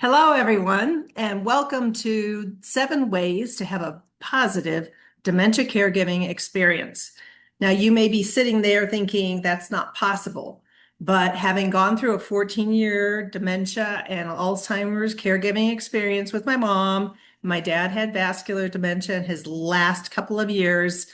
Hello, everyone, and welcome to 7 Ways to Have a Positive Dementia Caregiving Experience. Now, you may be sitting there thinking that's not possible, but having gone through a 14-year dementia and Alzheimer's caregiving experience with my dad had vascular dementia in his last couple of years.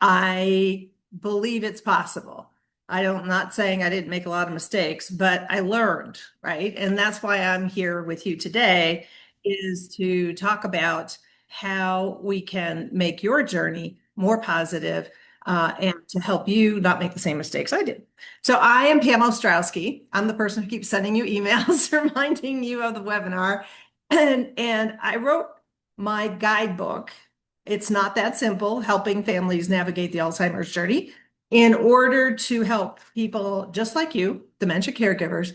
I believe it's possible. I'm not saying I didn't make a lot of mistakes, but I learned, right? And that's why I'm here with you today, is to talk about how we can make your journey more positive, and to help you not make the same mistakes I did. So I am Pam Ostrowski. I'm the person who keeps sending you emails reminding you of the webinar. And I wrote my guidebook. It's not that simple, helping families navigate the Alzheimer's journey, in order to help people just like you, dementia caregivers,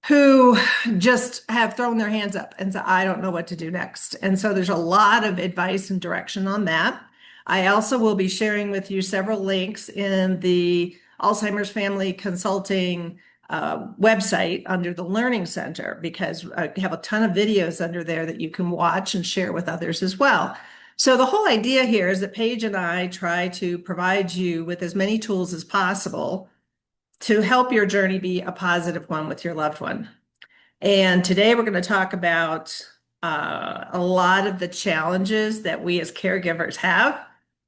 who just have thrown their hands up and said, I don't know what to do next. And so there's a lot of advice and direction on that. I also will be sharing with you several links in the Alzheimer's Family Consulting website under the Learning Center, because I have a ton of videos under there that you can watch and share with others as well. So the whole idea here is that Paige and I try to provide you with as many tools as possible to help your journey be a positive one with your loved one. And today we're going to talk about a lot of the challenges that we as caregivers have,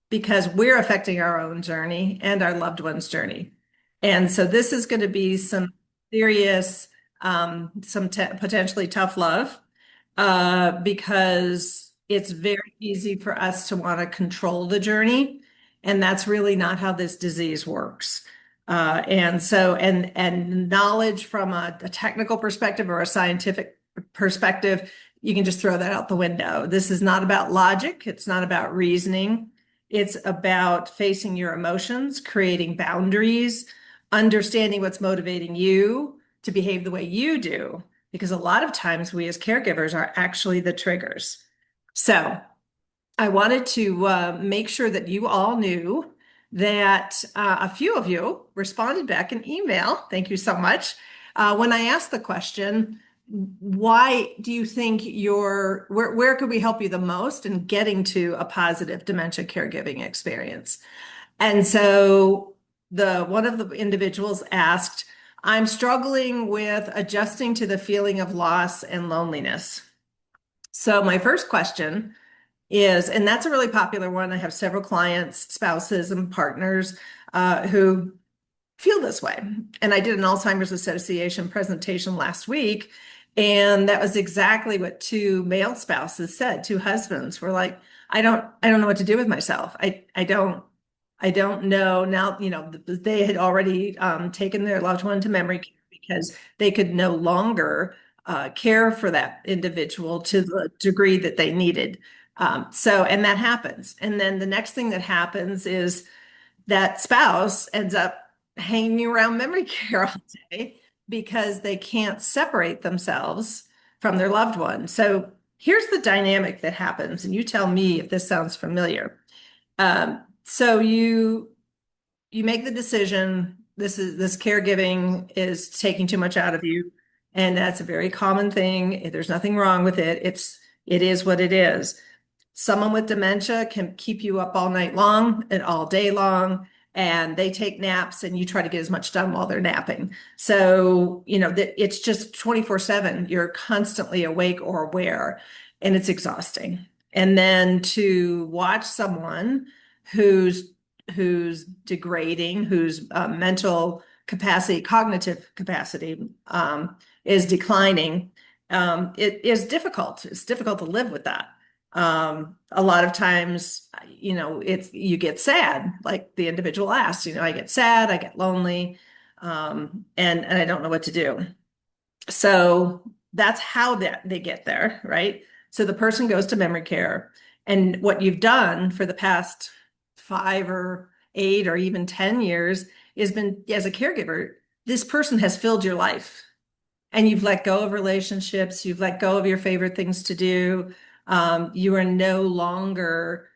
because we're affecting our own journey and our loved one's journey. And so this is going to be some serious, potentially tough love, because it's very easy for us to want to control the journey. And that's really not how this disease works. And knowledge from a technical perspective or a scientific perspective, you can just throw that out the window. This is not about logic. It's not about reasoning. It's about facing your emotions, creating boundaries, understanding what's motivating you to behave the way you do, because a lot of times we as caregivers are actually the triggers. So I wanted to make sure that you all knew that a few of you responded back in email. Thank you so much. When I asked the question, why do you think where could we help you the most in getting to a positive dementia caregiving experience? And so one of the individuals asked, I'm struggling with adjusting to the feeling of loss and loneliness. So my first question is, and that's a really popular one. I have several clients, spouses, and partners who feel this way. And I did an Alzheimer's Association presentation last week, and that was exactly what two male spouses said. Two husbands were like, I don't know what to do with myself. I don't know now. They had already taken their loved one to memory care because they could no longer care for that individual to the degree that they needed. And that happens. And then the next thing that happens is that spouse ends up hanging around memory care all day because they can't separate themselves from their loved one. So here's the dynamic that happens, and you tell me if this sounds familiar. So you make the decision, this caregiving is taking too much out of you, and that's a very common thing. There's nothing wrong with it. It is what it is. Someone with dementia can keep you up all night long and all day long, and they take naps, and you try to get as much done while they're napping. So, it's just 24/7. You're constantly awake or aware, and it's exhausting. And then to watch someone who's degrading, whose mental capacity, cognitive capacity, is declining, it is difficult. It's difficult to live with that. A lot of times, you get sad, like the individual asked, I get sad, I get lonely, and I don't know what to do. So that's how they get there, right? So the person goes to memory care, and what you've done for the past 5 or 8 or even 10 years has been, as a caregiver, this person has filled your life, and you've let go of relationships, you've let go of your favorite things to do. You are no longer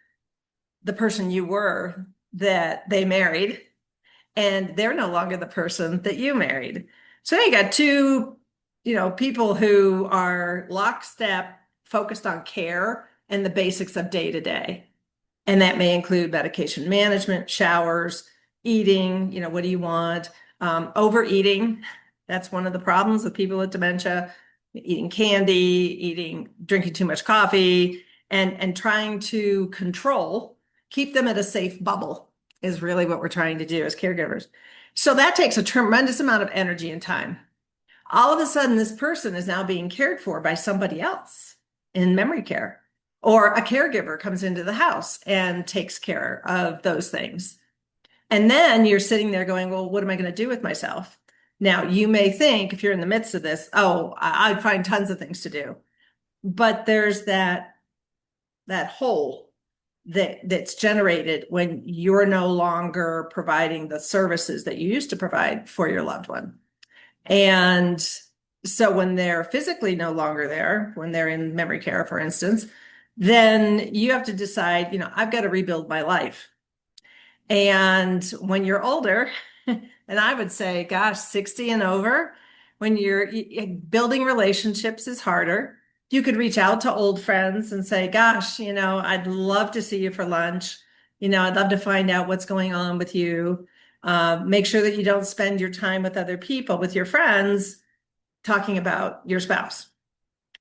the person you were that they married, and they're no longer the person that you married. So you got two people who are lockstep focused on care and the basics of day to day. And that may include medication management, showers, eating, what do you want? Overeating. That's one of the problems with people with dementia, eating candy, drinking too much coffee, and trying to keep them at a safe bubble is really what we're trying to do as caregivers. So that takes a tremendous amount of energy and time. All of a sudden, this person is now being cared for by somebody else in memory care, or a caregiver comes into the house and takes care of those things. And then you're sitting there going, well, what am I going to do with myself? Now, you may think if you're in the midst of this, oh, I'd find tons of things to do. But there's that hole that's generated when you're no longer providing the services that you used to provide for your loved one. And so when they're physically no longer there, when they're in memory care, for instance, then you have to decide, I've got to rebuild my life. And when you're older, and I would say, gosh, 60 and over, when you're building relationships is harder. You could reach out to old friends and say, gosh, I'd love to see you for lunch. I'd love to find out what's going on with you. Make sure that you don't spend your time with other people, with your friends, talking about your spouse,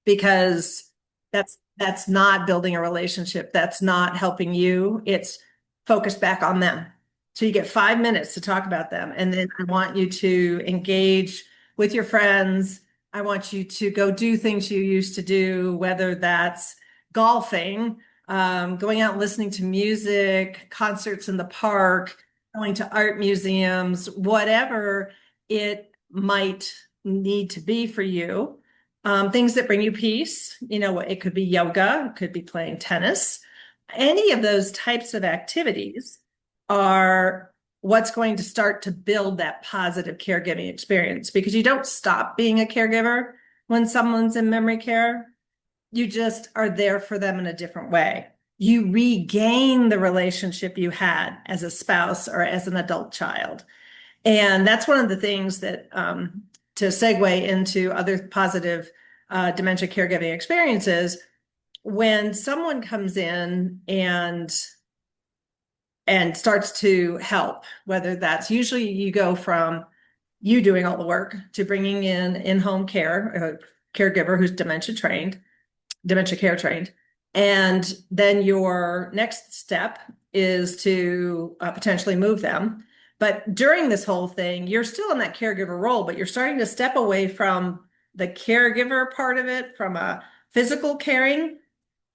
because that's not building a relationship. That's not helping you. It's focused back on them. So you get 5 minutes to talk about them. And then I want you to engage with your friends. I want you to go do things you used to do, whether that's golfing, going out and listening to music, concerts in the park, going to art museums, whatever it might need to be for you. Things that bring you peace, it could be yoga, it could be playing tennis. Any of those types of activities are what's going to start to build that positive caregiving experience, because you don't stop being a caregiver when someone's in memory care. You just are there for them in a different way. You regain the relationship you had as a spouse or as an adult child. And that's one of the things that, to segue into other positive dementia caregiving experiences, when someone comes in and starts to help, whether that's usually you go from you doing all the work to bringing in-home care, a caregiver who's dementia care trained. And then your next step is to potentially move them. But during this whole thing, you're still in that caregiver role, but you're starting to step away from the caregiver part of it, from a physical caring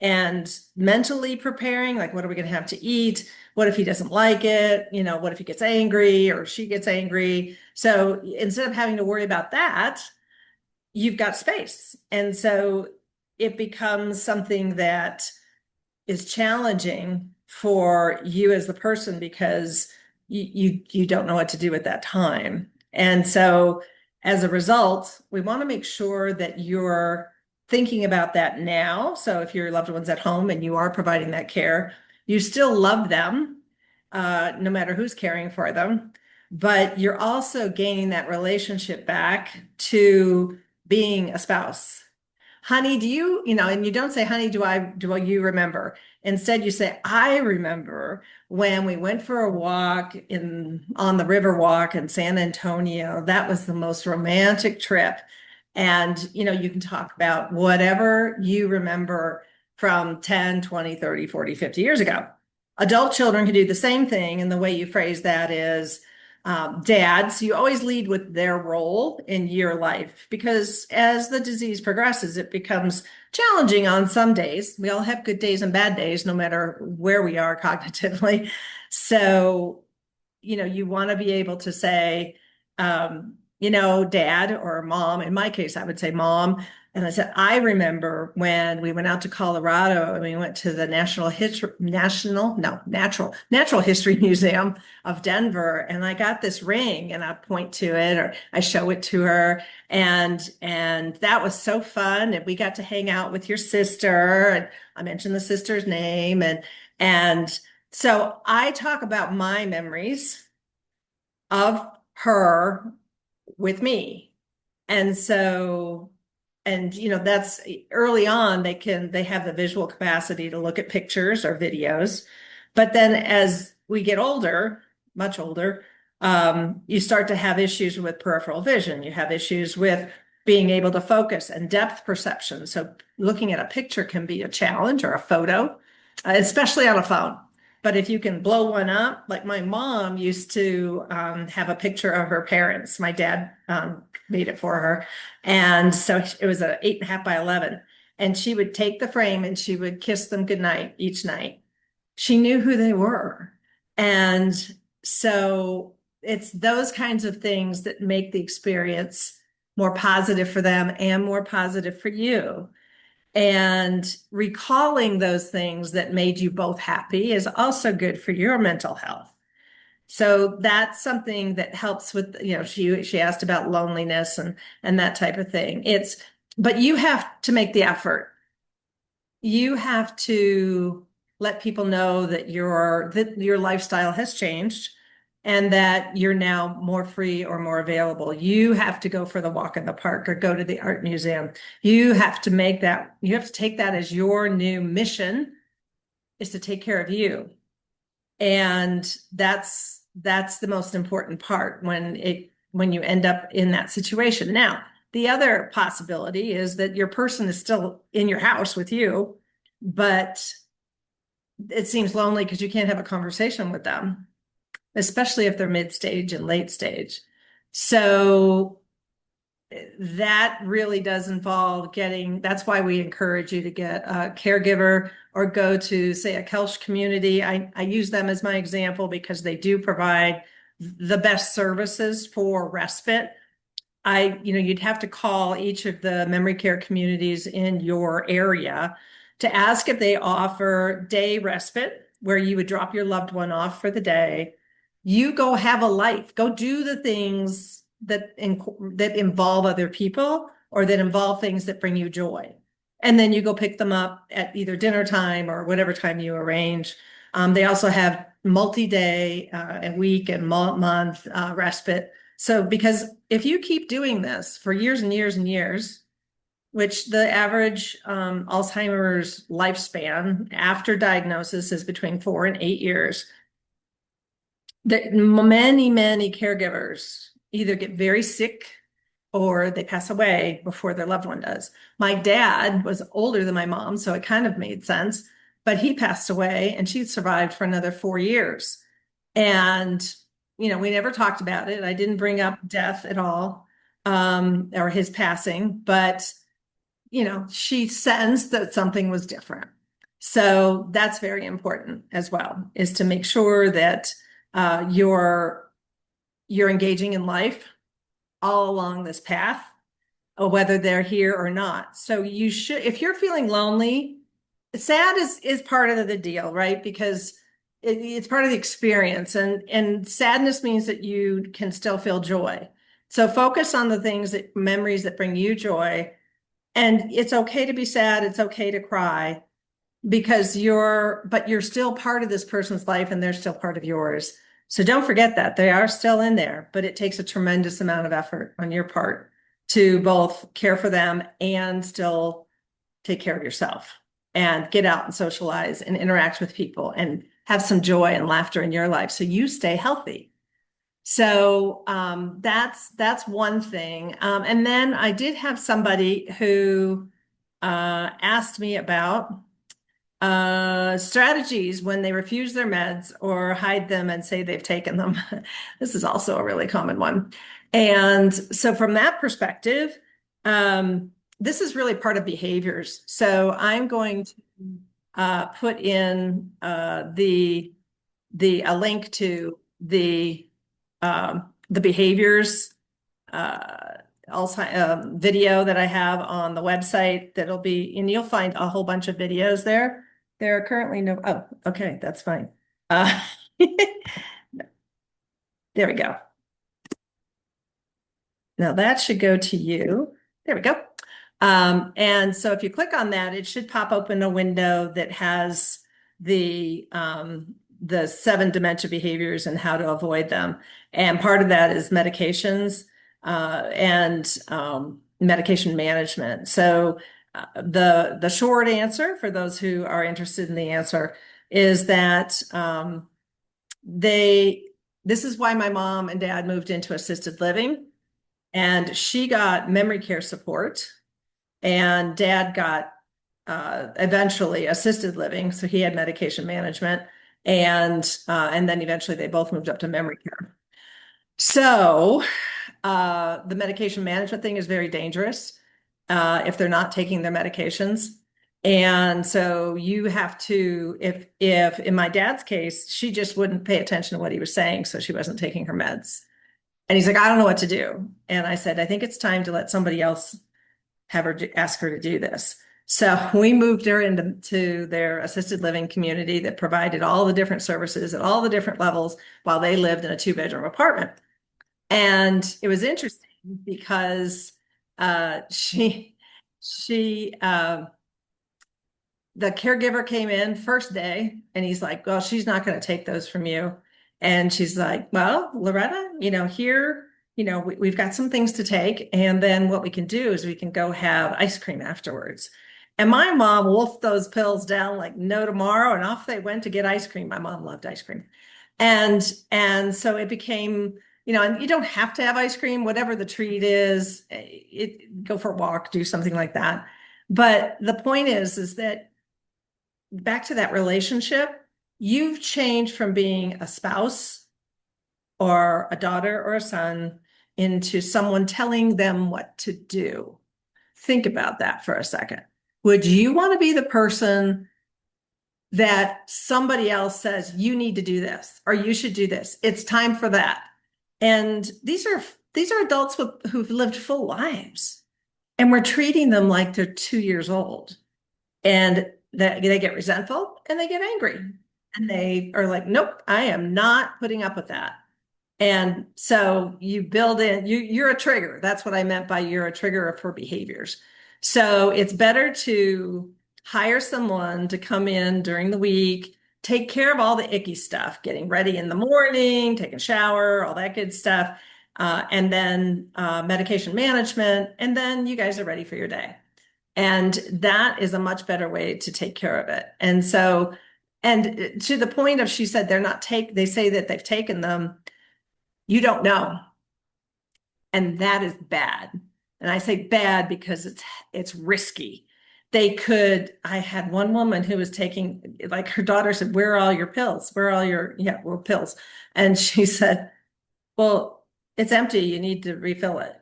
and mentally preparing, like, what are we going to have to eat? What if he doesn't like it? What if he gets angry or she gets angry? So instead of having to worry about that, you've got space. And so it becomes something that is challenging for you as the person, because you don't know what to do at that time. And so as a result, we want to make sure that you're thinking about that now. So if your loved one's at home and you are providing that care, you still love them, no matter who's caring for them, but you're also gaining that relationship back to being a spouse. Honey, and you don't say, honey, do you remember? Instead, you say, I remember when we went for a walk on the river walk in San Antonio. That was the most romantic trip. And, you can talk about whatever you remember from 10, 20, 30, 40, 50 years ago. Adult children can do the same thing. And the way you phrase that is, dads, you always lead with their role in your life, because as the disease progresses, it becomes challenging on some days. We all have good days and bad days, no matter where we are cognitively. So, you want to be able to say, dad or mom. In my case, I would say mom. And I said, I remember when we went out to Colorado and we went to the Natural History Museum of Denver. And I got this ring and I point to it, or I show it to her. And that was so fun. And we got to hang out with your sister. And I mentioned the sister's name. And so I talk about my memories of her with me. And so, and that's early on, they have the visual capacity to look at pictures or videos. But then as we get older, much older, you start to have issues with peripheral vision. You have issues with being able to focus and depth perception. So looking at a picture can be a challenge, or a photo, especially on a phone. But if you can blow one up, like my mom used to have a picture of her parents. My dad made it for her. And so it was a 8.5 by 11. And she would take the frame and she would kiss them goodnight each night. She knew who they were. And so it's those kinds of things that make the experience more positive for them and more positive for you. And recalling those things that made you both happy is also good for your mental health. So that's something that helps with, she asked about loneliness and that type of thing. But you have to make the effort. You have to let people know that your lifestyle has changed and that you're now more free or more available. You have to go for the walk in the park or go to the art museum. You have to take that as your new mission, is to take care of you. And that's the most important part when you end up in that situation. Now, the other possibility is that your person is still in your house with you, but it seems lonely because you can't have a conversation with them, especially if they're mid-stage and late stage. So that really does involve that's why we encourage you to get a caregiver or go to, say, a Kelch community. I use them as my example because they do provide the best services for respite. You'd have to call each of the memory care communities in your area to ask if they offer day respite, where you would drop your loved one off for the day. You go have a life, go do the things that involve other people or that involve things that bring you joy. And then you go pick them up at either dinner time or whatever time you arrange. They also have multi-day and week and month respite. So because if you keep doing this for years and years and years, which the average Alzheimer's lifespan after diagnosis is between 4 and 8 years, many, many caregivers either get very sick or they pass away before their loved one does. My dad was older than my mom, so it kind of made sense, but he passed away and she survived for another 4 years. And, we never talked about it. I didn't bring up death at all, or his passing, but, she sensed that something was different. So that's very important as well, is to make sure that you're engaging in life all along this path, whether they're here or not. So you should, if you're feeling lonely, sad is part of the deal, right? Because it's part of the experience, and sadness means that you can still feel joy. So focus on the memories that bring you joy. And it's okay to be sad. It's okay to cry, because you're still part of this person's life and they're still part of yours. So don't forget that they are still in there, but it takes a tremendous amount of effort on your part to both care for them and still take care of yourself and get out and socialize and interact with people and have some joy and laughter in your life so you stay healthy. So that's one thing. And then I did have somebody who asked me about strategies when they refuse their meds or hide them and say they've taken them. This is also a really common one. And so from that perspective, this is really part of behaviors. So I'm going to put in a link to the behaviors video that I have on the website that'll be, and you'll find a whole bunch of videos there. There are currently okay, that's fine. There we go. Now that should go to you. There we go. And so if you click on that, it should pop open a window that has the 7 dementia behaviors and how to avoid them. And part of that is medications. and medication management. So the short answer for those who are interested in the answer is that this is why my mom and dad moved into assisted living, and she got memory care support, and dad got eventually assisted living, so he had medication management, and then eventually they both moved up to memory care. So the medication management thing is very dangerous if they're not taking their medications. And so you have to, if in my dad's case, she just wouldn't pay attention to what he was saying, so she wasn't taking her meds. And he's like, I don't know what to do. And I said, I think it's time to let somebody else ask her to do this. So we moved her into their assisted living community that provided all the different services at all the different levels while they lived in a 2-bedroom apartment. And it was interesting because she the caregiver came in first day and he's like, well, she's not going to take those from you. And she's like, well, Loretta, here, we've got some things to take. And then what we can do is we can go have ice cream afterwards. And my mom wolfed those pills down like no tomorrow. And off they went to get ice cream. My mom loved ice cream. And so it became, and you don't have to have ice cream, whatever the treat is, go for a walk, do something like that. But the point is that back to that relationship, you've changed from being a spouse or a daughter or a son into someone telling them what to do. Think about that for a second. Would you want to be the person that somebody else says, you need to do this, or you should do this? It's time for that. And these are adults who've lived full lives, and we're treating them like they're 2 years old. And they get resentful and they get angry. And they are like, nope, I am not putting up with that. And so you build in, you're a trigger. That's what I meant by you're a trigger for behaviors. So it's better to hire someone to come in during the week, take care of all the icky stuff, getting ready in the morning, taking a shower, all that good stuff. And then medication management. And then you guys are ready for your day. And that is a much better way to take care of it. And so, and to the point of, she said, they say that they've taken them. You don't know. And that is bad. And I say bad because it's risky. I had one woman who was taking, like, her daughter said, where are all your pills? Where are all your, pills? And she said, well, it's empty. You need to refill it.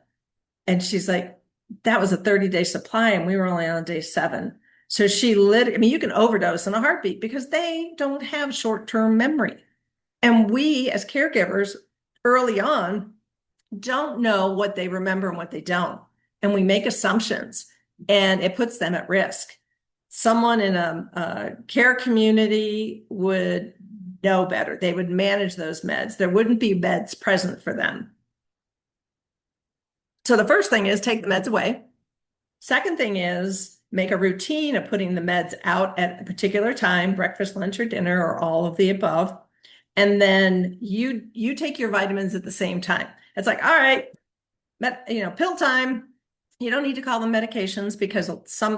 And she's like, that was a 30-day supply and we were only on day 7. So you can overdose in a heartbeat because they don't have short-term memory. And we as caregivers early on don't know what they remember and what they don't. And we make assumptions and it puts them at risk. Someone in a care community would know better. They would manage those meds. There wouldn't be meds present for them. So the first thing is take the meds away. Second thing is make a routine of putting the meds out at a particular time, breakfast, lunch, or dinner, or all of the above. And then you take your vitamins at the same time. It's like, all right, pill time. You don't need to call them medications because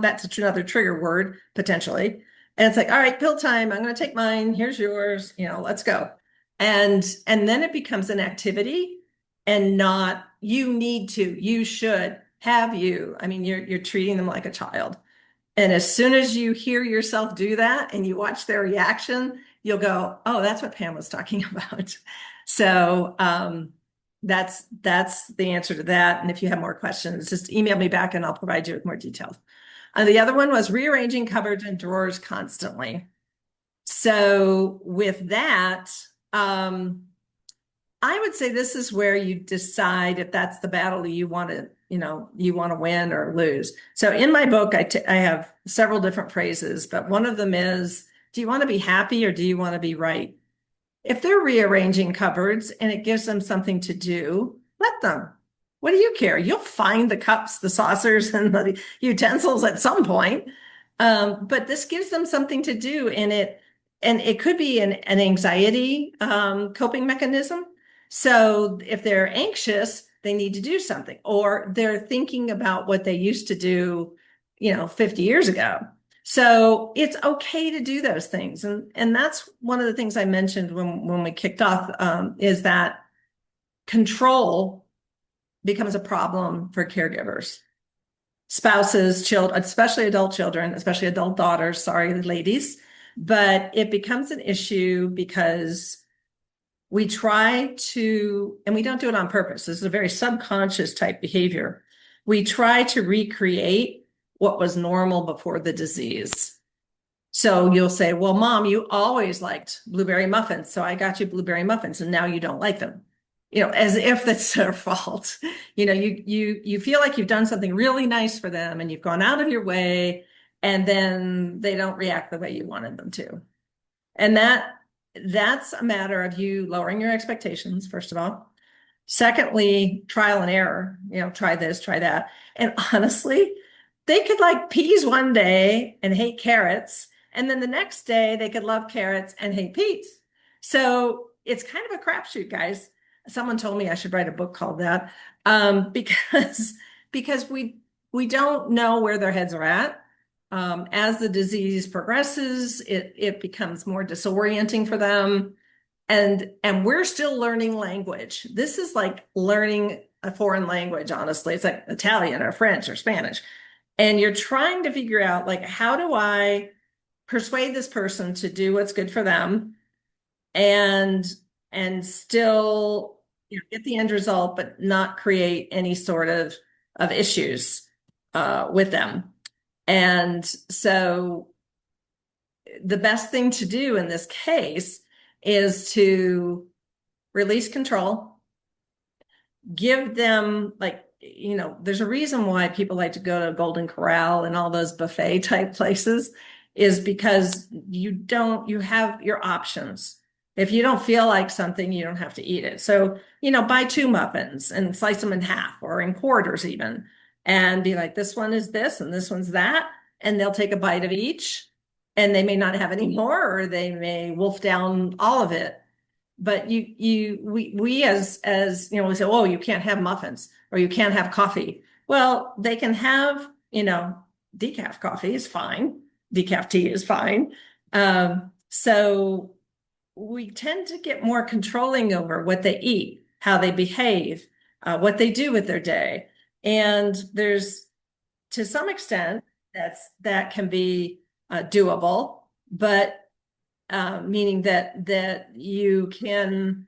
that's another trigger word potentially. And it's like, all right, pill time. I'm going to take mine. Here's yours. Let's go. And then it becomes an activity and not you should have you're treating them like a child. And as soon as you hear yourself do that and you watch their reaction, you'll go, oh, that's what Pam was talking about. So that's the answer to that. And if you have more questions, just email me back and I'll provide you with more details. The other one was rearranging cupboards and drawers constantly. So with that, I would say this is where you decide if that's the battle you want to win or lose. So in my book, I have several different phrases, but one of them is, do you want to be happy or do you want to be right? If they're rearranging cupboards and it gives them something to do, let them. What do you care? You'll find the cups, the saucers, and the utensils at some point. But this gives them something to do, and it could be an anxiety coping mechanism. So if they're anxious, they need to do something, or they're thinking about what they used to do, 50 years ago. So it's okay to do those things. And that's one of the things I mentioned when we kicked off, is that control becomes a problem for caregivers, spouses, children, especially adult children, especially adult daughters. Sorry, ladies, but it becomes an issue because we try to, and we don't do it on purpose. This is a very subconscious type behavior. We try to recreate what was normal before the disease. So you'll say, well, Mom, you always liked blueberry muffins, so I got you blueberry muffins, and now you don't like them. As if that's their fault. You feel like you've done something really nice for them and you've gone out of your way, and then they don't react the way you wanted them to. And that's a matter of you lowering your expectations, first of all. Secondly, trial and error, try this, try that. And honestly, they could like peas one day and hate carrots. And then the next day they could love carrots and hate peas. So it's kind of a crapshoot, guys. Someone told me I should write a book called that, because we don't know where their heads are at. As the disease progresses, it becomes more disorienting for them. And we're still learning language. This is like learning a foreign language, honestly. It's like Italian or French or Spanish. And you're trying to figure out, like, how do I persuade this person to do what's good for them and still get the end result, but not create any sort of issues with them. And so the best thing to do in this case is to release control, give them, like, there's a reason why people like to go to Golden Corral and all those buffet type places, is because you have your options. If you don't feel like something, you don't have to eat it. So, buy 2 muffins and slice them in half or in quarters even, and be like, this one is this and this one's that. And they'll take a bite of each, and they may not have any more, or they may wolf down all of it. But we as we say, oh, you can't have muffins or you can't have coffee. Well, they can have, decaf coffee is fine. Decaf tea is fine. So we tend to get more controlling over what they eat, how they behave, what they do with their day. And there's, to some extent, that can be doable, but meaning that you can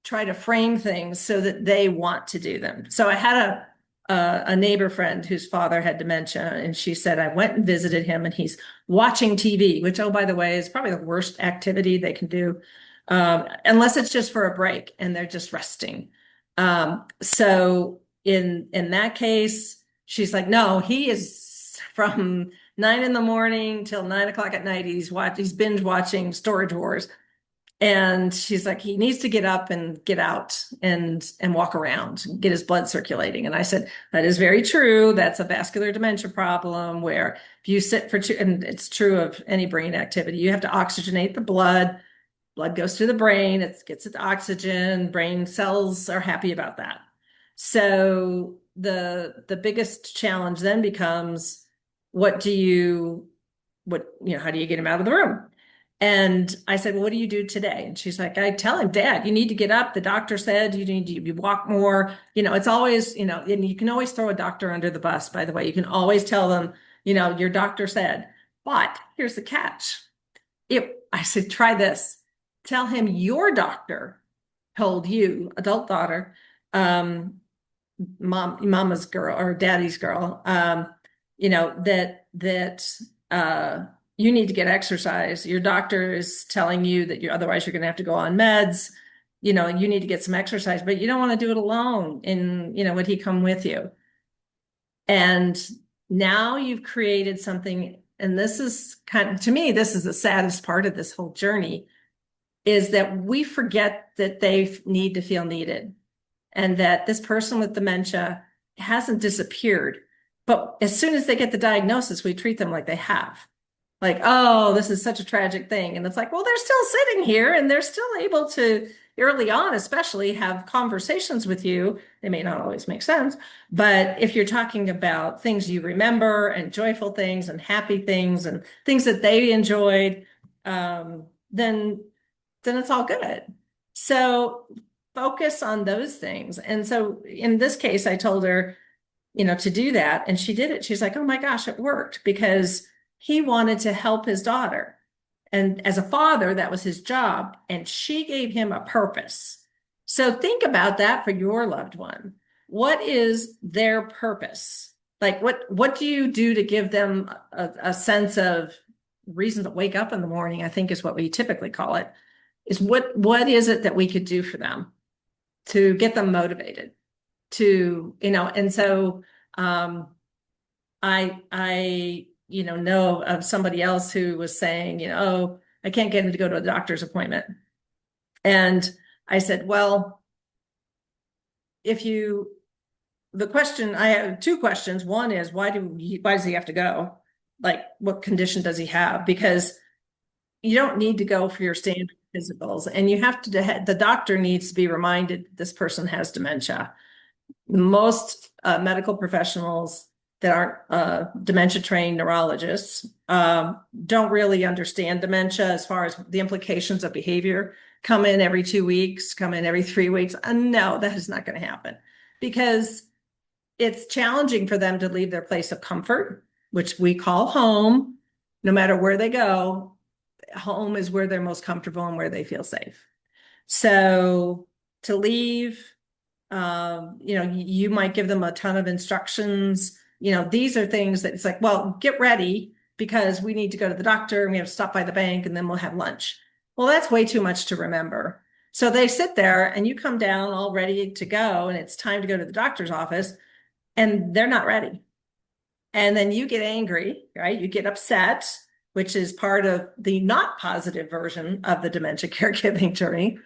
try to frame things so that they want to do them. So I had a neighbor friend whose father had dementia, and she said, I went and visited him, and he's watching TV, which, oh, by the way, is probably the worst activity they can do, unless it's just for a break and they're just resting. So in that case, she's like, no, he is from 9 a.m. till 9 p.m. he's binge watching Storage Wars. And she's like, he needs to get up and get out and walk around and get his blood circulating. And I said, that is very true. That's a vascular dementia problem, where if you sit for and it's true of any brain activity, you have to oxygenate the blood. Blood goes to the brain, it gets its oxygen, brain cells are happy about that. So the biggest challenge then becomes, how do you get him out of the room? And I said, well, what do you do today? And she's like, I tell him, Dad, you need to get up. The doctor said you need to walk more. It's always, and you can always throw a doctor under the bus, by the way. You can always tell them, your doctor said, but here's the catch. I said, try this. Tell him your doctor told you, adult daughter, mama's girl or daddy's girl, that you need to get exercise. Your doctor is telling you that otherwise you're going to have to go on meds. You need to get some exercise, but you don't want to do it alone. And, would he come with you? And now you've created something. And this is to me, this is the saddest part of this whole journey, is that we forget that they need to feel needed, and that this person with dementia hasn't disappeared. But as soon as they get the diagnosis, we treat them like they have. Like, oh, this is such a tragic thing. And it's like, well, they're still sitting here and they're still able to, early on, especially have conversations with you. They may not always make sense, but if you're talking about things you remember and joyful things and happy things and things that they enjoyed, then it's all good. So focus on those things. And so in this case, I told her, to do that. And she did it. She's like, oh my gosh, it worked because he wanted to help his daughter. And as a father, that was his job. And she gave him a purpose. So think about that for your loved one. What is their purpose? Like what do you do to give them a sense of reason to wake up in the morning, I think is what we typically call it, is what is it that we could do for them to get them motivated and so I know of somebody else who was saying, oh, I can't get him to go to a doctor's appointment. And I said, well, I have two questions. One is, why does he have to go? Like, what condition does he have? Because you don't need to go for your standard physicals, and the doctor needs to be reminded this person has dementia. Most medical professionals that aren't dementia trained neurologists don't really understand dementia as far as the implications of behavior. Come in every 2 weeks, come in every 3 weeks. No, that is not going to happen because it's challenging for them to leave their place of comfort, which we call home. No matter where they go, home is where they're most comfortable and where they feel safe. So to leave, you might give them a ton of instructions. These are things that it's like, well, get ready because we need to go to the doctor and we have to stop by the bank and then we'll have lunch. Well, that's way too much to remember. So they sit there and you come down all ready to go and it's time to go to the doctor's office and they're not ready. And then you get angry, right? You get upset, which is part of the not positive version of the dementia caregiving journey.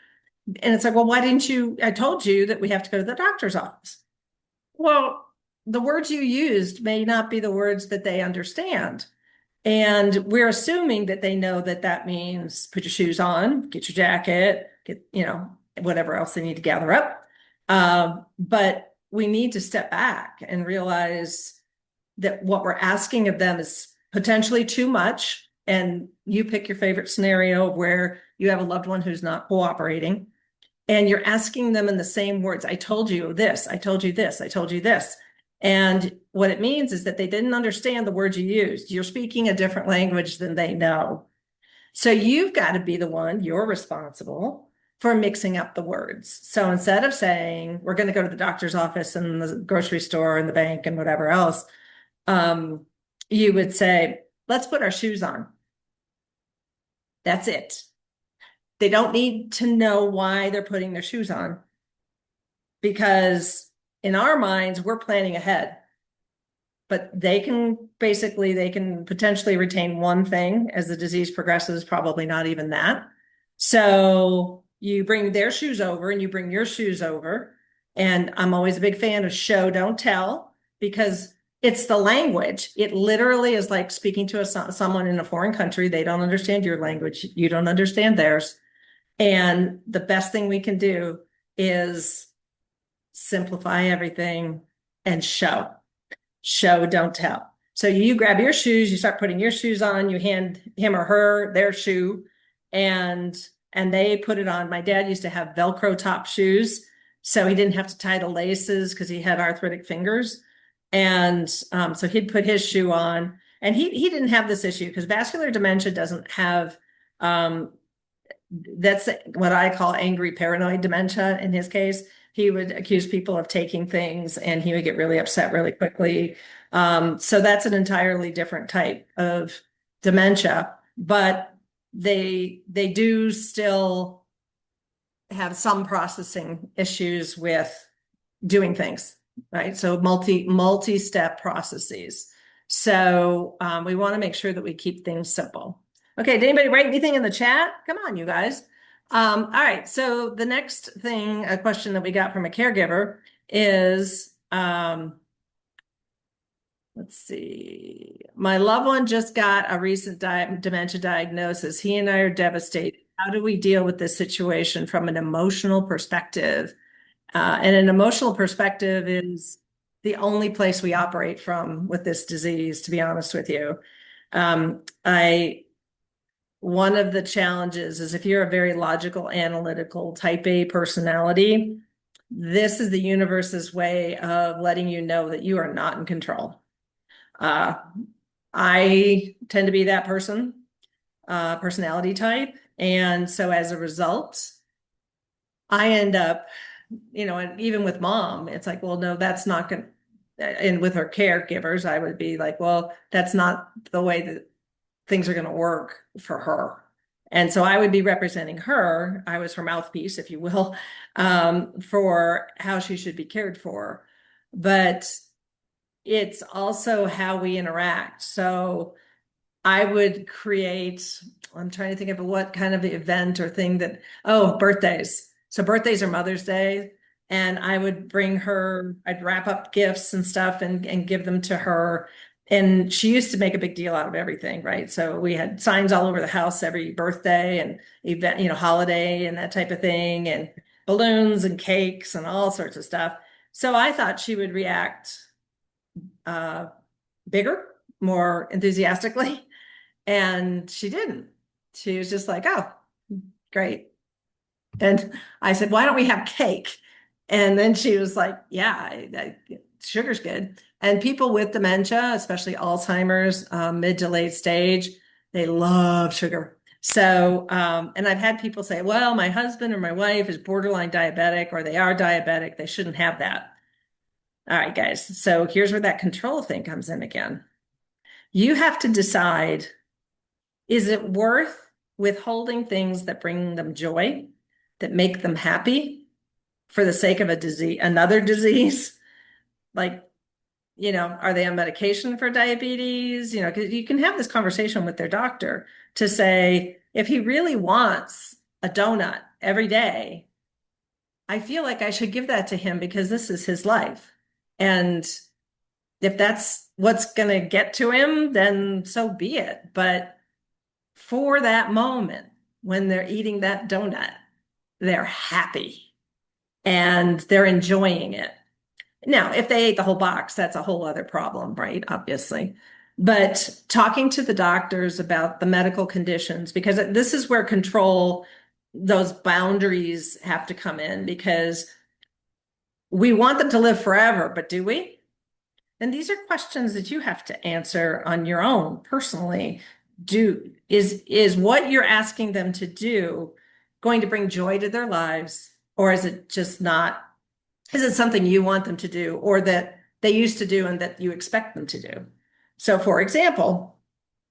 And it's like, well, I told you that we have to go to the doctor's office. Well, the words you used may not be the words that they understand. And we're assuming that they know that means put your shoes on, get your jacket, get, whatever else they need to gather up. But we need to step back and realize that what we're asking of them is potentially too much. And you pick your favorite scenario where you have a loved one who's not cooperating. And you're asking them in the same words. I told you this, I told you this, I told you this. And what it means is that they didn't understand the words you used. You're speaking a different language than they know. So you've got to be the one, you're responsible for mixing up the words. So instead of saying, we're going to go to the doctor's office and the grocery store and the bank and whatever else, you would say, let's put our shoes on. That's it. They don't need to know why they're putting their shoes on because in our minds, we're planning ahead. But they can potentially retain one thing as the disease progresses, probably not even that. So you bring their shoes over and you bring your shoes over. And I'm always a big fan of show, don't tell, because it's the language. It literally is like speaking to someone in a foreign country. They don't understand your language. You don't understand theirs. And the best thing we can do is simplify everything and show, don't tell. So you grab your shoes, you start putting your shoes on, you hand him or her their shoe and they put it on. My dad used to have Velcro top shoes, so he didn't have to tie the laces because he had arthritic fingers. And so he'd put his shoe on and he didn't have this issue because vascular dementia doesn't have, that's what I call angry paranoid dementia. In his case, he would accuse people of taking things and he would get really upset really quickly. So that's an entirely different type of dementia, but they do still have some processing issues with doing things, right? So multi-step processes. So we want to make sure that we keep things simple. Okay, did anybody write anything in the chat? Come on, you guys. All right, so the next thing, a question that we got from a caregiver is, let's see, my loved one just got a recent dementia diagnosis. He and I are devastated. how do we deal with this situation from an emotional perspective? And an emotional perspective is the only place we operate from with this disease, to be honest with you. I One of the challenges is if you're a very logical, analytical type A personality, this is the universe's way of letting you know that you are not in control. Uh, I tend to be that personality type. And so as a result, I end up, and even with mom, it's like, well, no, that's not going to, and with her caregivers, I would be like, well, that's not the way that things are going to work for her. And so I would be representing her. I was her mouthpiece, if you will, for how she should be cared for. But it's also how we interact. So I would create, I'm trying to think of what kind of event or thing that, oh, birthdays. So birthdays are Mother's Day. And I would bring her, I'd wrap up gifts and stuff and give them to her. And she used to make a big deal out of everything, right? So we had signs all over the house every birthday and event, holiday and that type of thing, and balloons and cakes and all sorts of stuff. So I thought she would react uh, bigger, more enthusiastically. And she didn't. She was just like, oh, great. And I said, why don't we have cake? And then she was like, yeah, sugar's good. And people with dementia, especially Alzheimer's, mid to late stage, they love sugar. So, and I've had people say, well, my husband or my wife is borderline diabetic, or they are diabetic. They shouldn't have that. All right, guys. So here's where that control thing comes in again. You have to decide, is it worth withholding things that bring them joy, that make them happy for the sake of another disease? Like, are they on medication for diabetes? Because you can have this conversation with their doctor to say, if he really wants a donut every day, I feel like I should give that to him because this is his life. And if that's what's going to get to him, then so be it. But for that moment, when they're eating that donut, they're happy and they're enjoying it. Now, if they ate the whole box, that's a whole other problem, right? Obviously. But talking to the doctors about the medical conditions, because this is where control, those boundaries have to come in, because we want them to live forever, but do we? And these are questions that you have to answer on your own personally. Is what you're asking them to do going to bring joy to their lives, or is it just not? Is it something you want them to do, or that they used to do and that you expect them to do? So, for example,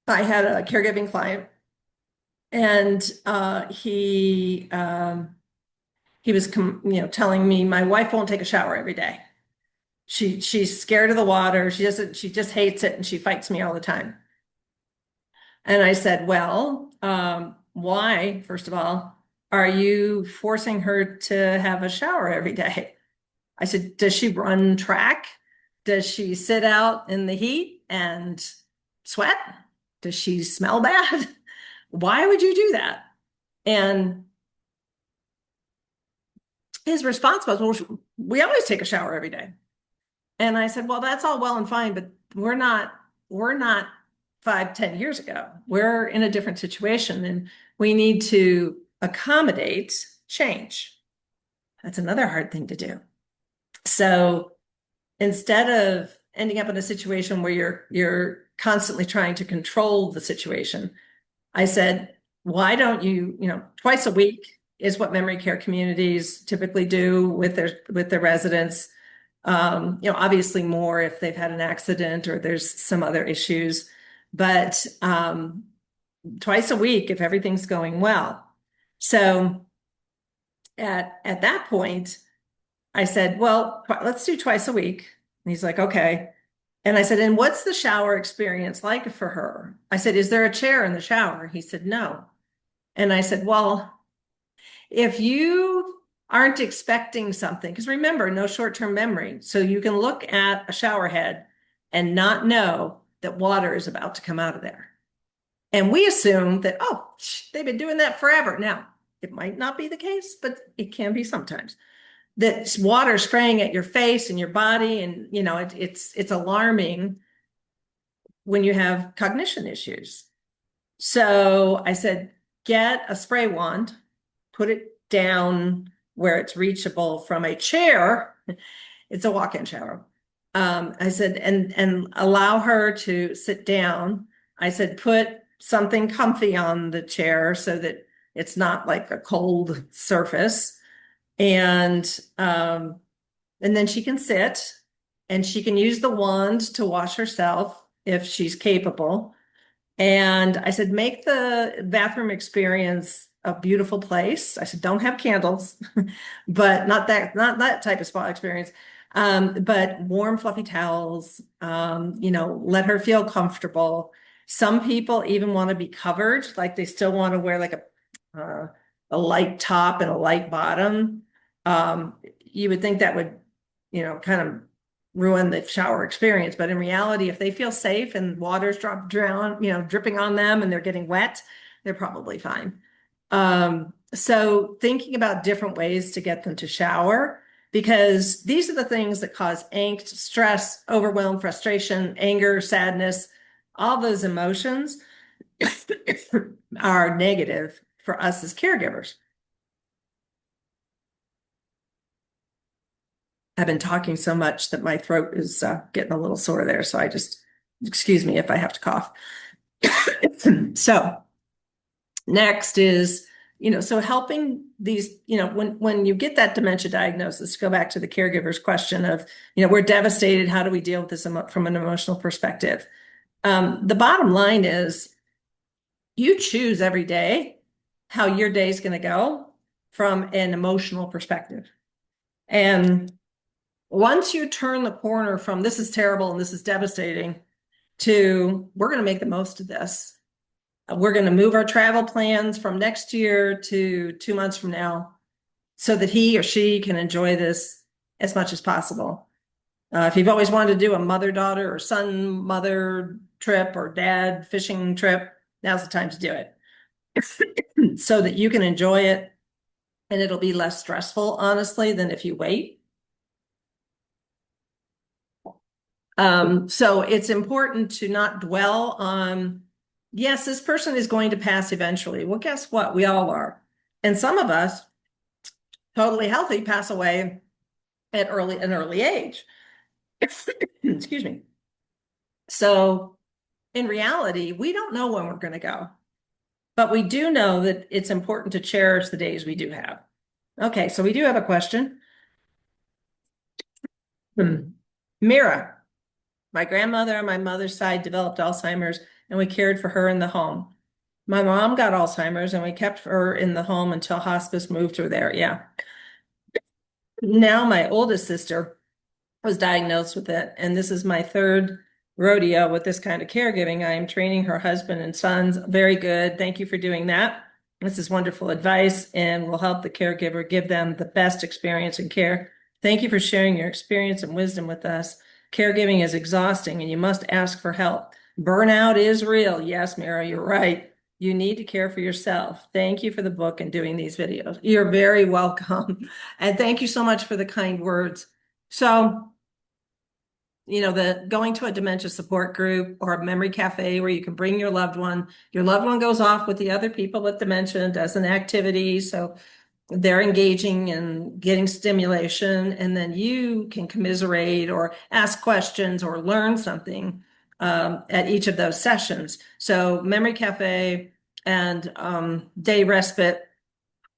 I had a caregiving client, and he was telling me, my wife won't take a shower every day. She's scared of the water. She just hates it, and she fights me all the time. And I said, well, why, first of all, are you forcing her to have a shower every day? I said, does she run track? Does she sit out in the heat and sweat? Does she smell bad? Why would you do that? And his response was, well, we always take a shower every day. And I said, well, that's all well and fine, but we're not 5, 10 years ago. We're in a different situation, and we need to accommodate change. That's another hard thing to do. So instead of ending up in a situation where you're constantly trying to control the situation, I said, why don't you, twice a week is what memory care communities typically do with their residents. Obviously more if they've had an accident or there's some other issues, but twice a week if everything's going well. So at that point, I said, well, let's do twice a week. And he's like, okay. And I said, and what's the shower experience like for her? I said, is there a chair in the shower? He said, no. And I said, well, if you aren't expecting something, because remember, no short-term memory. So you can look at a shower head and not know that water is about to come out of there. And we assume that, oh, they've been doing that forever. Now, it might not be the case, but it can be sometimes. That water spraying at your face and your body, and it's alarming when you have cognition issues. So I said, get a spray wand, put it down where it's reachable from a chair. It's a walk-in shower. I said, and allow her to sit down. I said, put something comfy on the chair so that it's not like a cold surface. And then she can sit and she can use the wand to wash herself if she's capable. And I said, make the bathroom experience a beautiful place. I said, don't have candles, but not that type of spa experience. But warm, fluffy towels, let her feel comfortable. Some people even want to be covered, like they still want to wear like a light top and a light bottom. You would think that would, kind of ruin the shower experience. But in reality, if they feel safe and water's dripping on them and they're getting wet, they're probably fine. So thinking about different ways to get them to shower, because these are the things that cause angst, stress, overwhelm, frustration, anger, sadness, all those emotions are negative for us as caregivers. I've been talking so much that my throat is getting a little sore there. So excuse me if I have to cough. So next is, so helping these, when you get that dementia diagnosis, go back to the caregiver's question of, we're devastated. How do we deal with this from an emotional perspective? The bottom line is you choose every day how your day is going to go from an emotional perspective. And once you turn the corner from this is terrible and this is devastating to we're going to make the most of this. We're going to move our travel plans from next year to 2 months from now so that he or she can enjoy this as much as possible. If you've always wanted to do a mother-daughter or son-mother trip or dad fishing trip, now's the time to do it so that you can enjoy it and it'll be less stressful, honestly, than if you wait. So it's important to not dwell on, yes, this person is going to pass eventually. Well, guess what? We all are. And some of us, totally healthy, pass away at an early age. Excuse me. So in reality, we don't know when we're going to go, but we do know that it's important to cherish the days we do have. Okay, so we do have a question. Mira. My grandmother on my mother's side developed Alzheimer's and we cared for her in the home. My mom got Alzheimer's and we kept her in the home until hospice moved her there. Yeah. Now my oldest sister was diagnosed with it, and this is my third rodeo with this kind of caregiving. I am training her husband and sons. Very good. Thank you for doing that. This is wonderful advice and will help the caregiver give them the best experience and care. Thank you for sharing your experience and wisdom with us. Caregiving is exhausting and you must ask for help. Burnout is real. Yes, Mira, you're right. You need to care for yourself. Thank you for the book and doing these videos. You're very welcome. And thank you so much for the kind words. So, the going to a dementia support group or a memory cafe where you can bring your loved one goes off with the other people with dementia, does an activity. So they're engaging and getting stimulation, and then you can commiserate or ask questions or learn something at each of those sessions. So memory cafe and day respite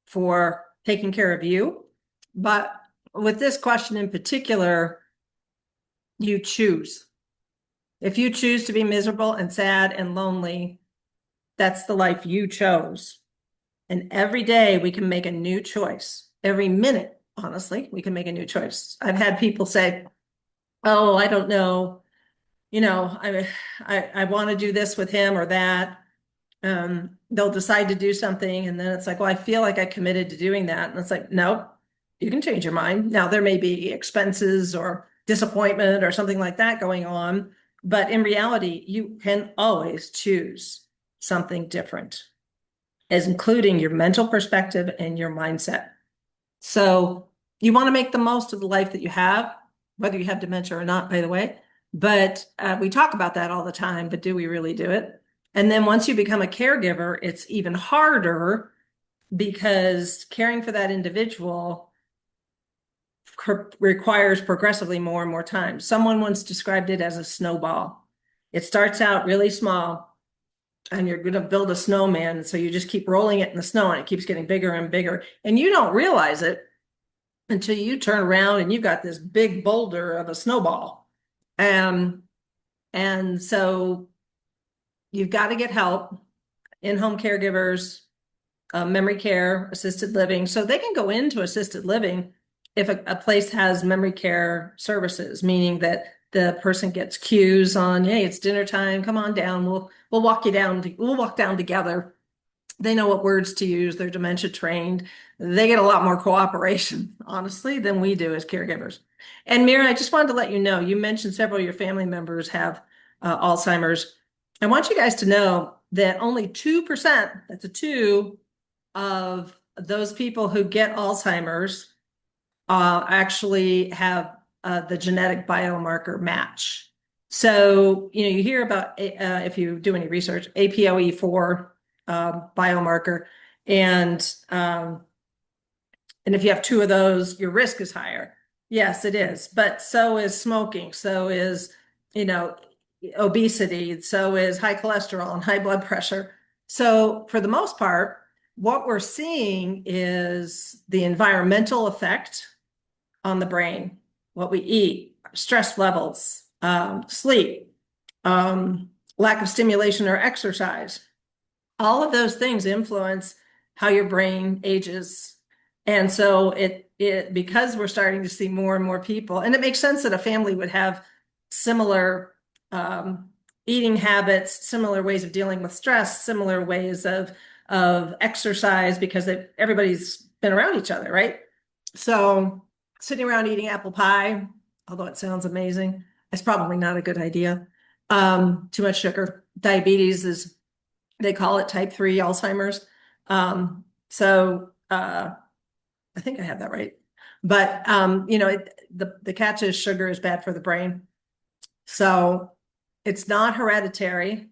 for taking care of you. But with this question in particular, you choose. If you choose to be miserable and sad and lonely, that's the life you chose. And every day we can make a new choice. Every minute, honestly, we can make a new choice. I've had people say, oh, I don't know, I want to do this with him or that. They'll decide to do something and then it's like, well, I feel like I committed to doing that. And it's like, no, you can change your mind. Now there may be expenses or disappointment or something like that going on, but in reality, you can always choose. something different, as including your mental perspective and your mindset. So you want to make the most of the life that you have, whether you have dementia or not, by the way. But we talk about that all the time, but do we really do it? And then once you become a caregiver, it's even harder because caring for that individual requires progressively more and more time. Someone once described it as a snowball. It starts out really small and you're going to build a snowman. So you just keep rolling it in the snow and it keeps getting bigger and bigger. And you don't realize it until you turn around and you've got this big boulder of a snowball. And so you've got to get help, in-home caregivers, memory care, assisted living. So they can go into assisted living if a place has memory care services, meaning that the person gets cues on, hey, it's dinner time, come on down, we'll walk you down, we'll walk down together. They know what words to use, they're dementia trained. They get a lot more cooperation, honestly, than we do as caregivers. And Mira, I just wanted to let you know, you mentioned several of your family members have Alzheimer's. I want you guys to know that only 2%, that's a 2, of those people who get Alzheimer's actually have the genetic biomarker match. So, you hear about, if you do any research, APOE4 biomarker, and if you have 2 of those, your risk is higher. Yes, it is, but so is smoking, so is, obesity, so is high cholesterol and high blood pressure. So for the most part, what we're seeing is the environmental effect on the brain, what we eat, stress levels, sleep, lack of stimulation or exercise. All of those things influence how your brain ages. And so because we're starting to see more and more people, and it makes sense that a family would have similar eating habits, similar ways of dealing with stress, similar ways of exercise, because everybody's been around each other, right? So sitting around eating apple pie, although it sounds amazing, it's probably not a good idea. Too much sugar. Diabetes is, they call it type 3 Alzheimer's. I think I have that right. But, the catch is sugar is bad for the brain. So it's not hereditary.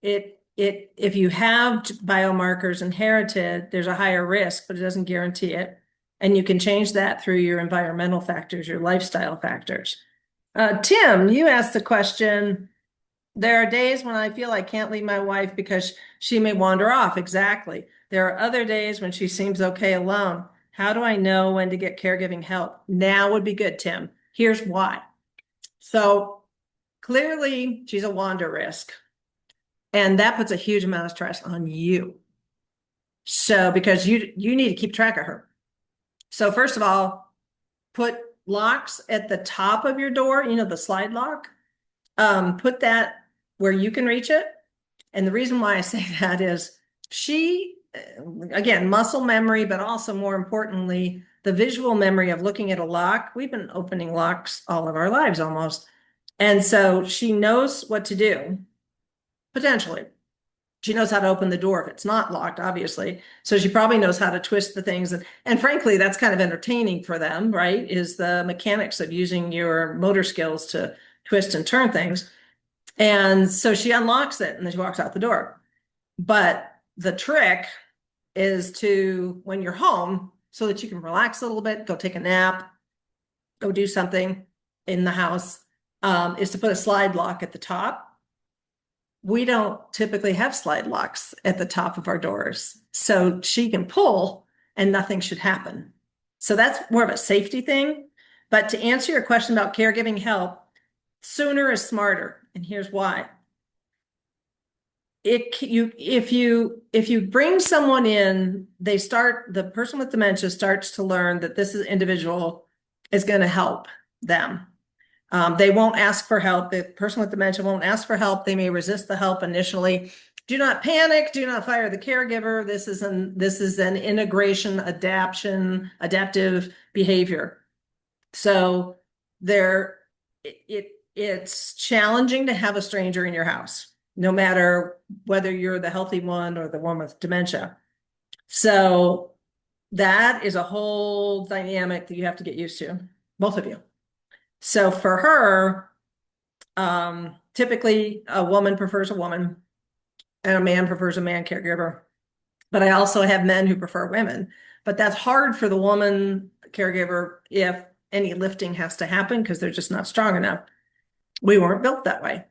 If you have biomarkers inherited, there's a higher risk, but it doesn't guarantee it. And you can change that through your environmental factors, your lifestyle factors. Tim, you asked the question, there are days when I feel I can't leave my wife because she may wander off. Exactly. There are other days when she seems okay alone. How do I know when to get caregiving help? Now would be good, Tim. Here's why. So clearly she's a wander risk, and that puts a huge amount of stress on you. So because you need to keep track of her. So first of all, put locks at the top of your door, the slide lock. Put that where you can reach it. And the reason why I say that is she, again, muscle memory, but also more importantly, the visual memory of looking at a lock. We've been opening locks all of our lives almost. And so she knows what to do, potentially. She knows how to open the door if it's not locked, obviously. So she probably knows how to twist the things. And frankly, that's kind of entertaining for them, right? Is the mechanics of using your motor skills to twist and turn things. And so she unlocks it and then she walks out the door. But the trick is to, when you're home, so that you can relax a little bit, go take a nap, go do something in the house, is to put a slide lock at the top. We don't typically have slide locks at the top of our doors, so she can pull and nothing should happen. So that's more of a safety thing. But to answer your question about caregiving help, sooner is smarter, and here's why. If you bring someone in, the person with dementia starts to learn that this individual is going to help them. They won't ask for help. The person with dementia won't ask for help. They may resist the help initially. Do not panic. Do not fire the caregiver. This is an integration, adaptive behavior. So it's challenging to have a stranger in your house. no matter whether you're the healthy one or the one with dementia. So that is a whole dynamic that you have to get used to, both of you. So for her, typically a woman prefers a woman and a man prefers a man caregiver. But I also have men who prefer women. But that's hard for the woman caregiver if any lifting has to happen because they're just not strong enough. We weren't built that way.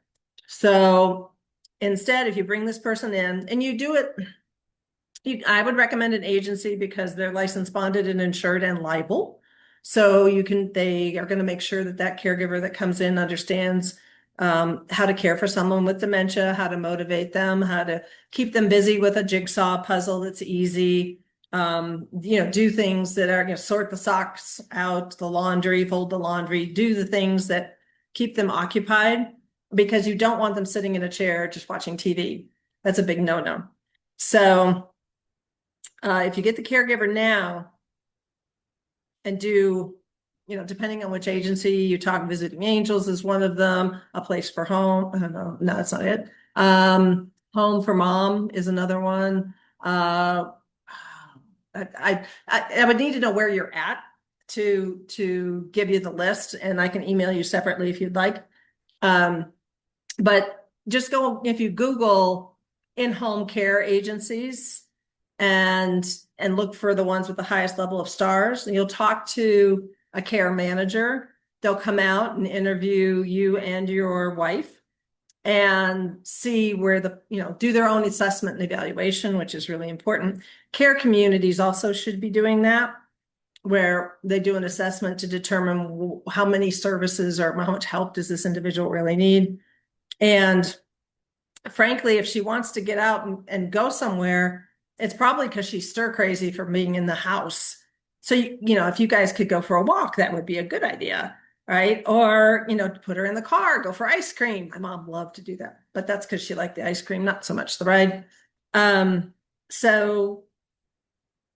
So instead, if you bring this person in and you do it, I would recommend an agency because they're licensed, bonded, and insured and liable. So they are going to make sure that that caregiver that comes in understands how to care for someone with dementia, how to motivate them, how to keep them busy with a jigsaw puzzle that's easy. Do things that are, sort the socks out, the laundry, fold the laundry, do the things that keep them occupied because you don't want them sitting in a chair just watching TV. That's a big no-no. So if you get the caregiver now and do, depending on which agency you talk, Visiting Angels is one of them, A Place for Home. I don't know. No, that's not it. Home for Mom is another one. I would need to know where you're at to give you the list, and I can email you separately if you'd like. But just if you Google in-home care agencies and look for the ones with the highest level of stars, and you'll talk to a care manager. They'll come out and interview you and your wife and see where do their own assessment and evaluation, which is really important. Care communities also should be doing that, where they do an assessment to determine how many services or how much help does this individual really need. And frankly, if she wants to get out and go somewhere, it's probably because she's stir crazy from being in the house. So, if you guys could go for a walk, that would be a good idea, right? Or, put her in the car, go for ice cream. My mom loved to do that, but that's because she liked the ice cream, not so much the ride. So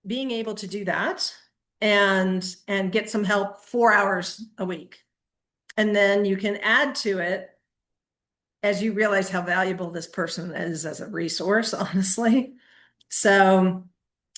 being able to do that and get some help 4 hours a week. And then you can add to it as you realize how valuable this person is as a resource, honestly. So,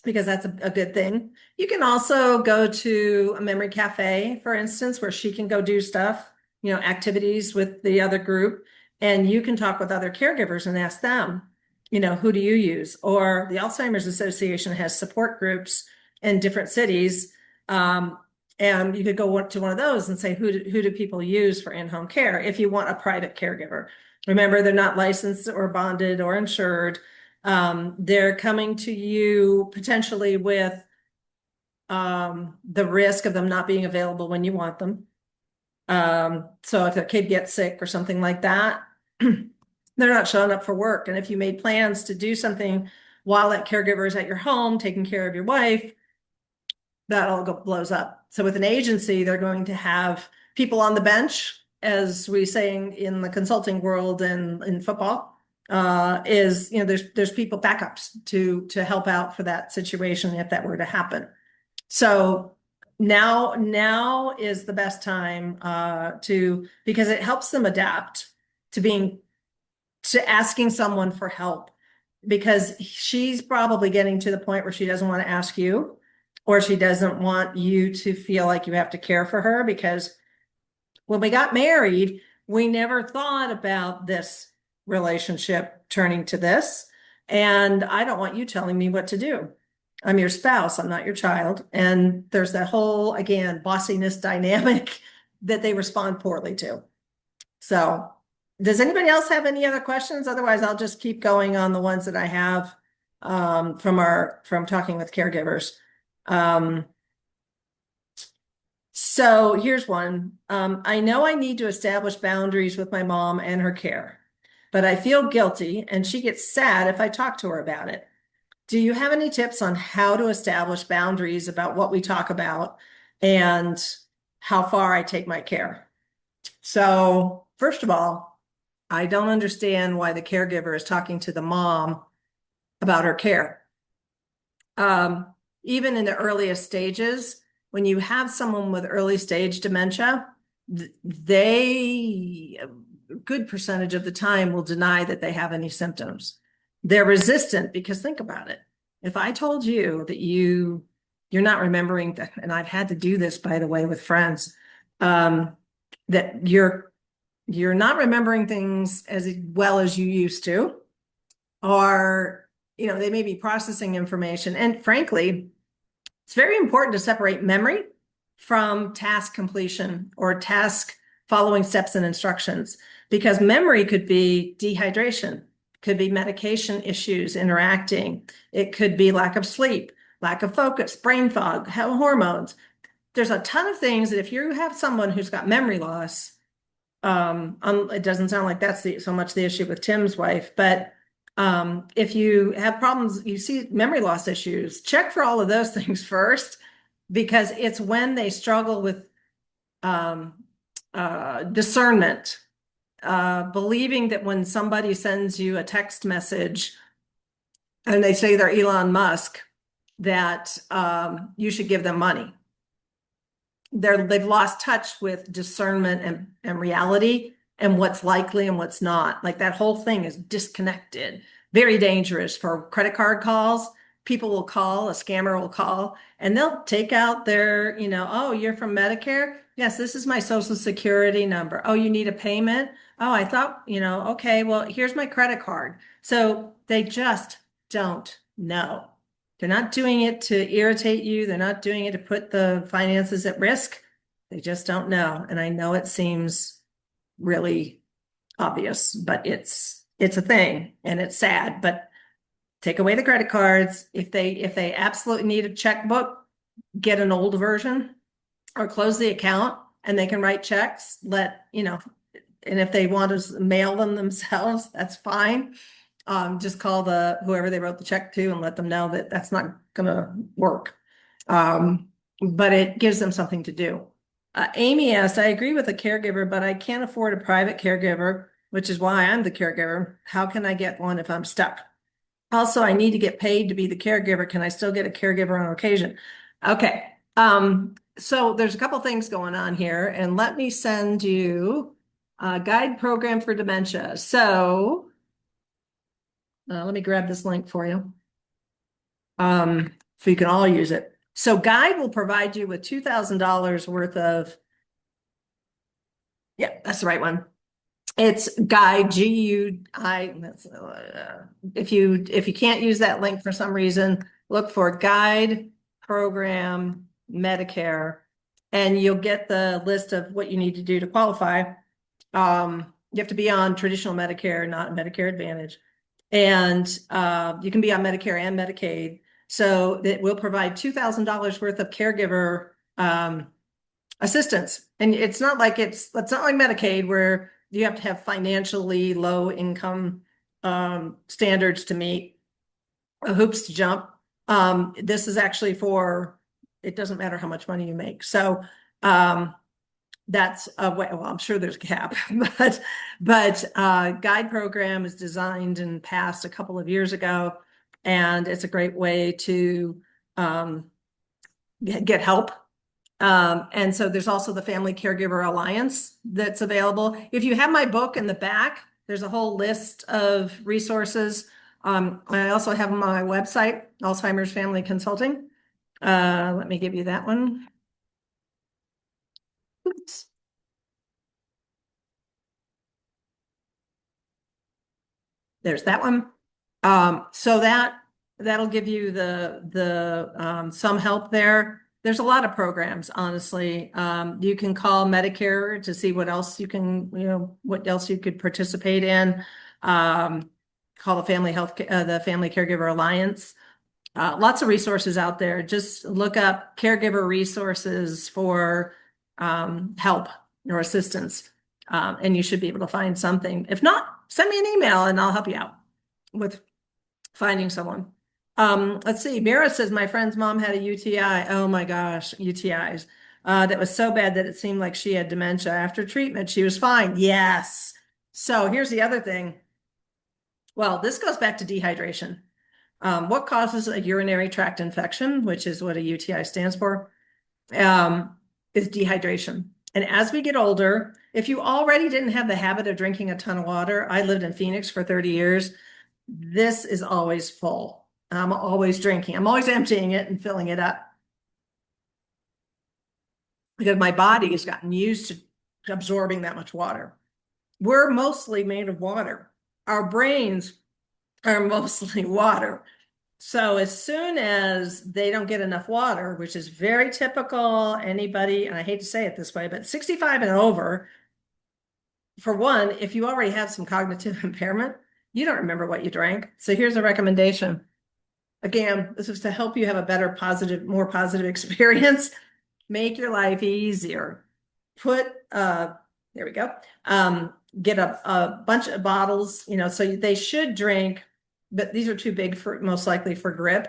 because that's a good thing. You can also go to a memory cafe, for instance, where she can go do stuff, activities with the other group, and you can talk with other caregivers and ask them, who do you use? Or the Alzheimer's Association has support groups in different cities. And you could go to one of those and say, who do people use for in-home care if you want a private caregiver? Remember, they're not licensed or bonded or insured. They're coming to you potentially with the risk of them not being available when you want them. So if a kid gets sick or something like that, they're not showing up for work. And if you made plans to do something while that caregiver is at your home, taking care of your wife, that all blows up. So with an agency, they're going to have people on the bench, as we say in the consulting world and in football, there's people backups to help out for that situation if that were to happen. So now is the best time because it helps them adapt to asking someone for help, because she's probably getting to the point where she doesn't want to ask you, or she doesn't want you to feel like you have to care for her, because when we got married, we never thought about this relationship turning to this. And I don't want you telling me what to do. I'm your spouse, I'm not your child. And there's that whole, again, bossiness dynamic that they respond poorly to. So does anybody else have any other questions? Otherwise, I'll just keep going on the ones that I have from talking with caregivers. So here's one. I know I need to establish boundaries with my mom and her care, but I feel guilty and she gets sad if I talk to her about it. Do you have any tips on how to establish boundaries about what we talk about and how far I take my care? So first of all, I don't understand why the caregiver is talking to the mom about her care. Even in the earliest stages, when you have someone with early stage dementia, they good percentage of the time will deny that they have any symptoms. They're resistant because think about it. If I told you that you're not remembering that, and I've had to do this, by the way, with friends, that you're not remembering things as well as you used to, or, they may be processing information. And frankly, it's very important to separate memory from task completion or task following steps and instructions, because memory could be dehydration, could be medication issues interacting. It could be lack of sleep, lack of focus, brain fog, hormones. There's a ton of things that if you have someone who's got memory loss, it doesn't sound like that's so much the issue with Tim's wife, but if you have problems, you see memory loss issues, check for all of those things first, because it's when they struggle with discernment, believing that when somebody sends you a text message and they say they're Elon Musk, that you should give them money. They've lost touch with discernment and reality and what's likely and what's not. Like that whole thing is disconnected. Very dangerous for credit card calls. People will call, a scammer will call, and they'll take out their, oh, you're from Medicare? Yes, this is my Social Security number. Oh, you need a payment? Oh, I thought, okay, well, here's my credit card. So they just don't know. They're not doing it to irritate you. They're not doing it to put the finances at risk. They just don't know. And I know it seems really obvious, but it's a thing and it's sad. But take away the credit cards. If they absolutely need a checkbook, get an old version or close the account and they can write checks. And if they want to mail them themselves, that's fine. Just call whoever they wrote the check to and let them know that that's not going to work. But it gives them something to do. Amy asked, I agree with a caregiver, but I can't afford a private caregiver, which is why I'm the caregiver. How can I get one if I'm stuck? Also, I need to get paid to be the caregiver. Can I still get a caregiver on occasion? Okay. So there's a couple things going on here, and let me send you a guide program for dementia. So let me grab this link for you. So you can all use it. So Guide will provide you with $2,000 worth of, yeah, that's the right one. It's Guide, G-U-I, if you can't use that link for some reason, look for Guide Program Medicare, and you'll get the list of what you need to do to qualify. You have to be on traditional Medicare, not Medicare Advantage. And you can be on Medicare and Medicaid. So it will provide $2,000 worth of caregiver assistance. And it's not like Medicaid where you have to have financially low income standards to meet, hoops to jump. This is actually it doesn't matter how much money you make. So that's a way, well, I'm sure there's a cap, but Guide program is designed and passed a couple of years ago, and it's a great way to get help. And so there's also the Family Caregiver Alliance that's available. If you have my book in the back, there's a whole list of resources. I also have them on my website, Alzheimer's Family Consulting. Let me give you that one. Oops. There's that one. So that'll give you the some help there. There's a lot of programs, honestly. You can call Medicare to see what else you can, what else you could participate in. Call the Family Caregiver Alliance. Lots of resources out there. Just look up caregiver resources for help or assistance, and you should be able to find something. If not, send me an email and I'll help you out with finding someone. Let's see. Mira says, my friend's mom had a UTI. Oh my gosh, UTIs. That was so bad that it seemed like she had dementia. After treatment, she was fine. Yes. So here's the other thing. Well, this goes back to dehydration. What causes a urinary tract infection, which is what a UTI stands for, is dehydration. And as we get older, If you already didn't have the habit of drinking a ton of water, I lived in Phoenix for 30 years. This is always full. I'm always drinking. I'm always emptying it and filling it up because my body has gotten used to absorbing that much water. We're mostly made of water. Our brains are mostly water. So as soon as they don't get enough water, which is very typical, anybody, and I hate to say it this way, but 65 and over, for one, if you already have some cognitive impairment, you don't remember what you drank. So here's a recommendation. Again, this is to help you have a better, positive, more positive experience. Make your life easier. Put, there we go. Get a bunch of bottles, so they should drink, but these are too big for most likely for grip.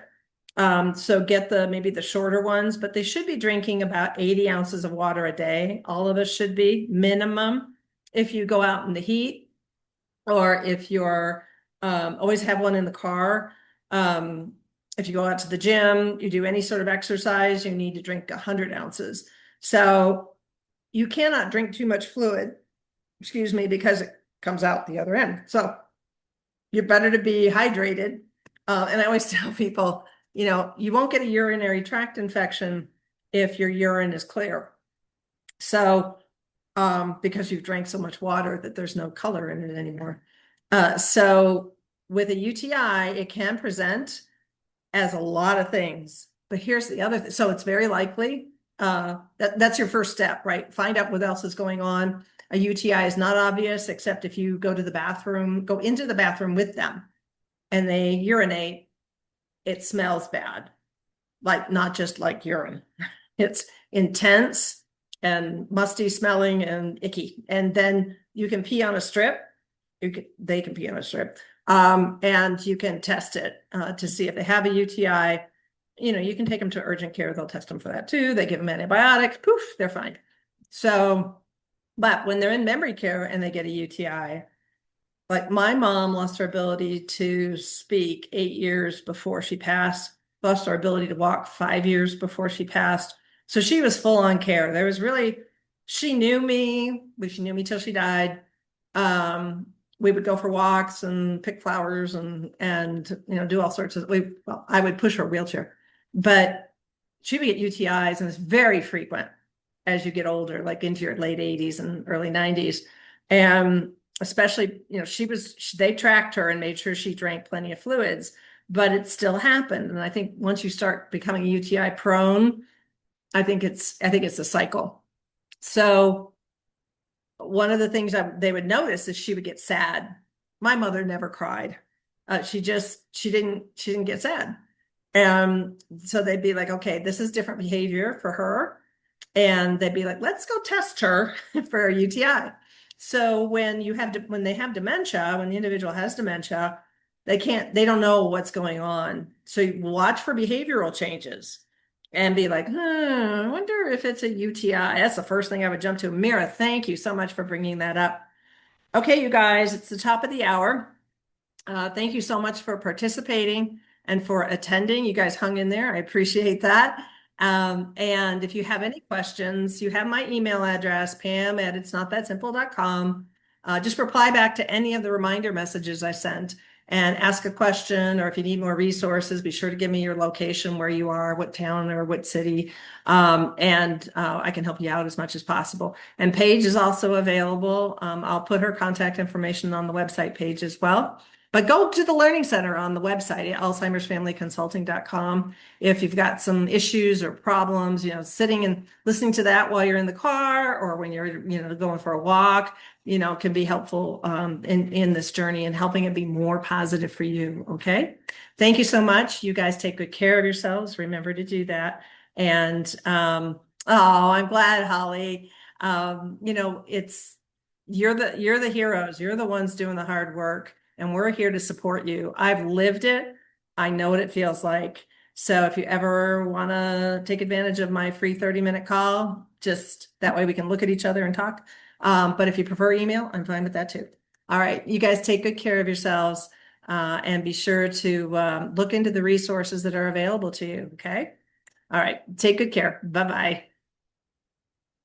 So get maybe the shorter ones, but they should be drinking about 80 ounces of water a day. All of us should be minimum. If you go out in the heat, or if you're always have one in the car. If you go out to the gym, you do any sort of exercise, you need to drink 100 ounces. So you cannot drink too much fluid, excuse me, because it comes out the other end. So you're better to be hydrated. And I always tell people, you won't get a urinary tract infection if your urine is clear. So, because you've drank so much water that there's no color in it anymore. So with a UTI, it can present as a lot of things, but here's the other thing. So it's very likely, that's your first step, right? Find out what else is going on. A UTI is not obvious, except if you go into the bathroom with them and they urinate, it smells bad. Like, not just like urine. It's intense and musty smelling and icky. And then you can pee on a strip. They can pee on a strip. And you can test it to see if they have a UTI. You can take them to urgent care. They'll test them for that too. They give them antibiotics. Poof, they're fine. So, but when they're in memory care and they get a UTI, like my mom lost her ability to speak 8 years before she passed, lost her ability to walk 5 years before she passed. So she was full on care. She knew me. She knew me till she died. We would go for walks and pick flowers and do all sorts of, I would push her wheelchair, but she would get UTIs, and it's very frequent as you get older, like into your late 80s and early 90s. And especially, they tracked her and made sure she drank plenty of fluids, but it still happened. And I think once you start becoming UTI prone, I think it's a cycle. So one of the things they would notice is she would get sad. My mother never cried. She didn't get sad. And so they'd be like, okay, this is different behavior for her. And they'd be like, let's go test her for a UTI. So when they have dementia, when the individual has dementia, they don't know what's going on. So you watch for behavioral changes and be like, I wonder if it's a UTI. That's the first thing I would jump to. Mira, thank you so much for bringing that up. Okay, you guys, it's the top of the hour. Thank you so much for participating and for attending. You guys hung in there. I appreciate that. And if you have any questions, you have my email address, pam@itsnotthatsimple.com. Just reply back to any of the reminder messages I sent and ask a question, or if you need more resources, be sure to give me your location, where you are, what town or what city, and I can help you out as much as possible. And Paige is also available. I'll put her contact information on the website page as well. But go to the Learning Center on the website at alzheimersfamilyconsulting.com. If you've got some issues or problems, sitting and listening to that while you're in the car or when you're, going for a walk, can be helpful in this journey and helping it be more positive for you. Okay. Thank you so much. You guys take good care of yourselves. Remember to do that. And I'm glad, Holly. You're the heroes. You're the ones doing the hard work. And we're here to support you. I've lived it. I know what it feels like. So if you ever want to take advantage of my free 30-minute call, just that way we can look at each other and talk. But if you prefer email, I'm fine with that too. All right. You guys take good care of yourselves and be sure to look into the resources that are available to you. Okay. All right. Take good care. Bye-bye.